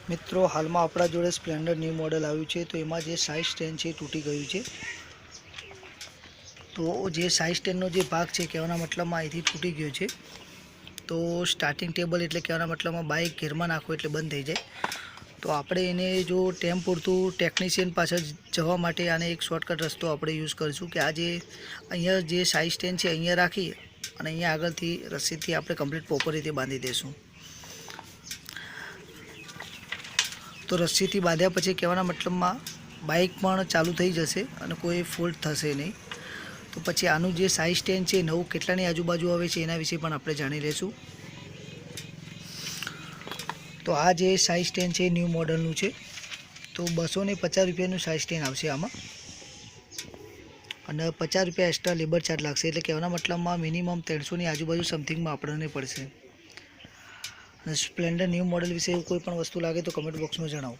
મિત્રો હાલમાં આપણા જોડે સ્પ્લેન્ડર ન્યૂ મોડલ આવ્યું છે, તો એમાં જે સાઇડ સ્ટેન્ડ છે એ તૂટી ગયું છે। તો જે સાઇડ સ્ટેન્ડનો જે ભાગ છે કહેવાના મતલબમાં અહીંથી તૂટી ગયો છે। તો સ્ટાર્ટિંગ ટેબલ એટલે કહેવાના મતલબમાં બાઇક ગેરમાં નાખો એટલે બંધ થઈ જાય। તો આપણે એને જો ટાઈમ પૂરતું ટેકનિશિયન પાછળ જવા માટે આને એક શોર્ટકટ રસ્તો આપણે યુઝ કરીશું કે આ જે અહીંયા જે સાઇડ સ્ટેન્ડ છે અહીંયા રાખી અને અહીંયા આગળથી રસ્સીથી આપણે કમ્પ્લીટ પ્રોપર રીતે બાંધી દઈશું। તો રસ્સીથી બાંધ્યા પછી કહેવાના મતલબમાં બાઇક પણ ચાલુ થઈ જશે અને કોઈ ફોલ્ટ થશે નહીં। તો પછી આનું જે સાઇડ સ્ટેન્ડ છે નવું કેટલાની આજુબાજુ આવે છે એના વિશે પણ આપણે જાણી લઈશું। તો આ જે સાઇડ સ્ટેન્ડ છે ન્યૂ મોડલનું છે, તો 250 રૂપિયાનું સાઇડ સ્ટેન્ડ આવશે આમાં અને 50 રૂપિયા એક્સ્ટ્રા લેબર ચાર્જ લાગશે। એટલે કહેવાના મતલબમાં મિનિમમ 300ની આજુબાજુ સમથિંગમાં આપણને પડશે। અને સ્પ્લેન્ડર ન્યૂ મોડલ વિશે કોઈ પણ વસ્તુ લાગે તો કમેન્ટ બોક્સમાં જણાવો।